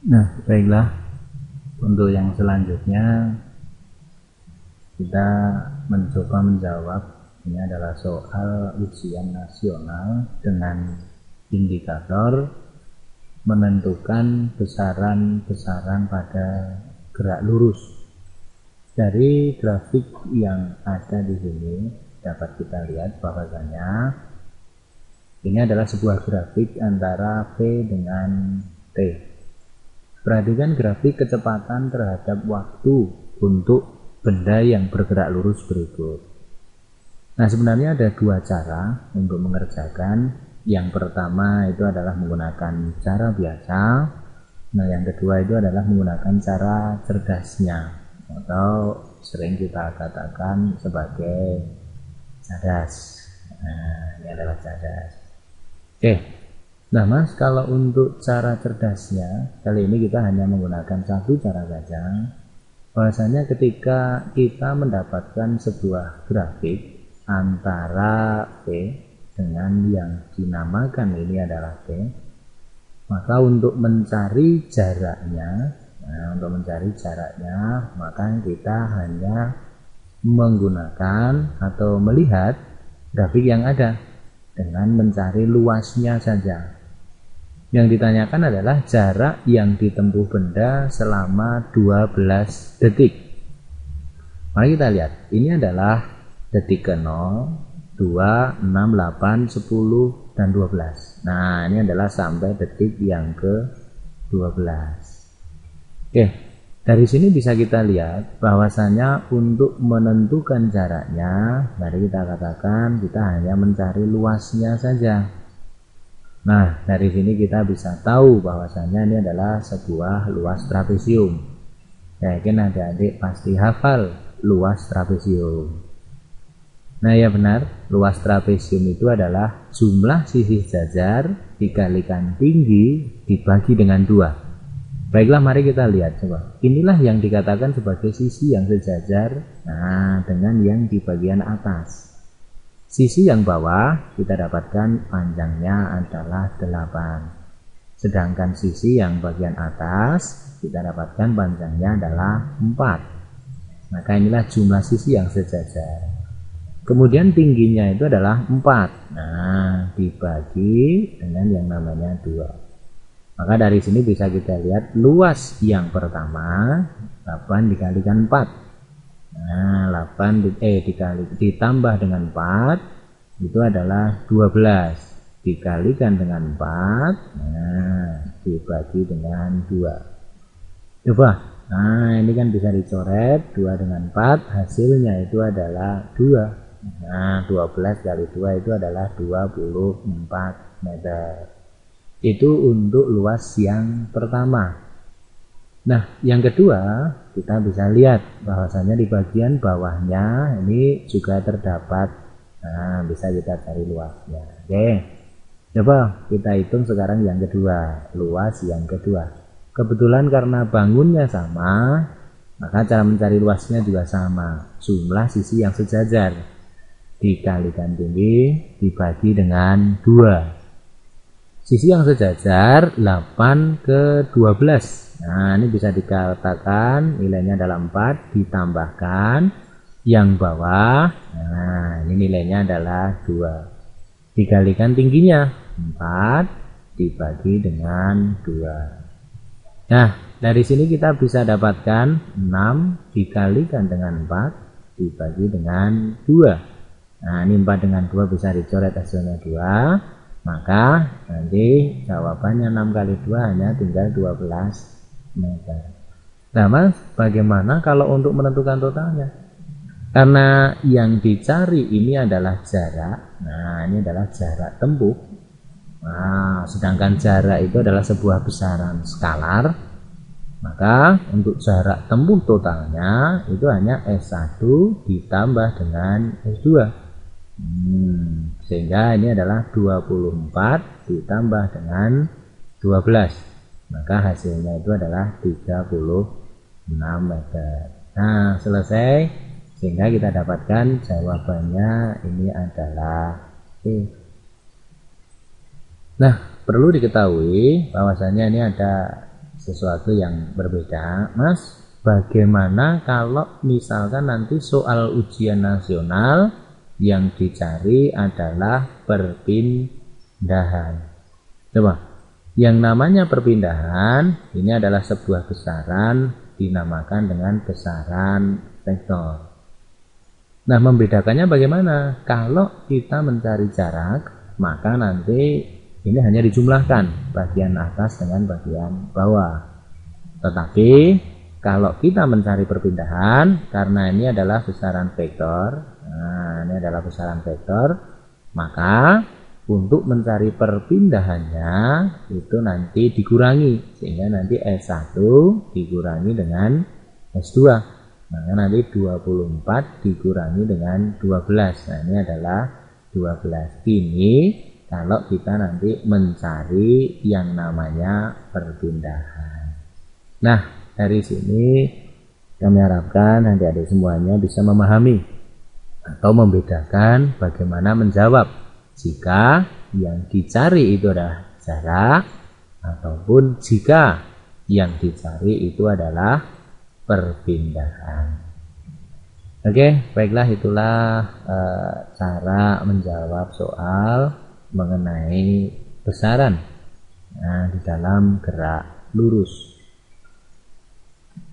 Nah, baiklah. Untuk yang selanjutnya kita mencoba menjawab. Ini adalah soal ujian nasional dengan indikator menentukan besaran-besaran pada gerak lurus. Dari grafik yang ada di sini dapat kita lihat bahwasanya ini adalah sebuah grafik antara V dengan T. Perhatikan grafik kecepatan terhadap waktu untuk benda yang bergerak lurus berikut. Nah, sebenarnya ada dua cara untuk mengerjakan. Yang pertama itu adalah menggunakan cara biasa. Nah, yang kedua itu adalah menggunakan cara cerdasnya, atau sering kita katakan sebagai cadas. Nah, ini adalah cadas. Oke. Nah mas, kalau untuk cara cerdasnya, kali ini kita hanya menggunakan satu cara saja. Bahwasanya ketika kita mendapatkan sebuah grafik antara P dengan yang dinamakan ini adalah T, maka untuk mencari jaraknya, maka kita hanya menggunakan atau melihat grafik yang ada dengan mencari luasnya saja. Yang ditanyakan adalah jarak yang ditempuh benda selama 12 detik. Mari kita lihat, ini adalah detik ke 0, 2, 6, 8, 10, dan 12. Nah, ini adalah sampai detik yang ke 12. Oke, dari sini bisa kita lihat bahwasanya untuk menentukan jaraknya, mari kita katakan kita hanya mencari luasnya saja. Nah, dari sini kita bisa tahu bahwasanya ini adalah sebuah luas trapesium. Ya, yakin adik-adik pasti hafal luas trapesium. Nah, ya benar, luas trapesium itu adalah jumlah sisi sejajar dikalikan tinggi dibagi dengan 2. Baiklah, mari kita lihat coba. Inilah yang dikatakan sebagai sisi yang sejajar, nah, dengan yang di bagian atas. Sisi yang bawah kita dapatkan panjangnya adalah 8. Sedangkan sisi yang bagian atas kita dapatkan panjangnya adalah 4. Maka inilah jumlah sisi yang sejajar. Kemudian tingginya itu adalah 4. Nah, dibagi dengan yang namanya 2. Maka dari sini bisa kita lihat luas yang pertama 8 dikalikan 4. Nah, 8 ditambah dengan 4 itu adalah 12, dikalikan dengan 4, nah, dibagi dengan 2. Coba, nah ini kan bisa dicoret, 2 dengan 4 hasilnya itu adalah 2. Nah, 12 kali 2 itu adalah 24 meter. Itu untuk luas yang pertama. Nah, yang kedua kita bisa lihat bahwasanya di bagian bawahnya ini juga terdapat, nah, bisa kita cari luasnya. Oke, coba kita hitung sekarang yang kedua, luas yang kedua. Kebetulan karena bangunnya sama, maka cara mencari luasnya juga sama. Jumlah sisi yang sejajar dikalikan tinggi dibagi dengan 2. Sisi yang sejajar 8 ke 12. Nah, ini bisa dikatakan nilainya adalah 4 ditambahkan yang bawah. Nah, ini nilainya adalah 2. Dikalikan tingginya 4 dibagi dengan 2. Nah, dari sini kita bisa dapatkan 6 dikalikan dengan 4 dibagi dengan 2. Nah, ini 4 dengan 2 bisa dicoret hasilnya 2. Maka nanti jawabannya 6 kali 2 hanya tinggal 12 meter. Nah mas, bagaimana kalau untuk menentukan totalnya? Karena yang dicari ini adalah jarak. Nah, ini adalah jarak tempuh. Nah, sedangkan jarak itu adalah sebuah besaran skalar. Maka untuk jarak tempuh totalnya itu hanya S1 ditambah dengan S2. Sehingga ini adalah 24 ditambah dengan 12. Maka hasilnya itu adalah 36 meter. Nah, selesai. Sehingga kita dapatkan jawabannya ini adalah E. Nah, perlu diketahui bahwasanya ini ada sesuatu yang berbeda. Mas, bagaimana kalau misalkan nanti soal ujian nasional yang dicari adalah perpindahan? Coba, yang namanya perpindahan ini adalah sebuah besaran dinamakan dengan besaran vektor. Nah, membedakannya bagaimana? Kalau kita mencari jarak, maka nanti ini hanya dijumlahkan bagian atas dengan bagian bawah. Tetapi kalau kita mencari perpindahan, karena ini adalah besaran vektor, maka untuk mencari perpindahannya itu nanti dikurangi, sehingga nanti S1 dikurangi dengan S2. Maka nanti 24 dikurangi dengan 12. Nah, ini adalah 12. Ini kalau kita nanti mencari yang namanya perpindahan. Nah, dari sini kami harapkan adik-adik semuanya bisa memahami atau membedakan bagaimana menjawab jika yang dicari itu adalah jarak ataupun jika yang dicari itu adalah perpindahan. Oke, baiklah, itulah cara menjawab soal mengenai besaran di dalam gerak lurus.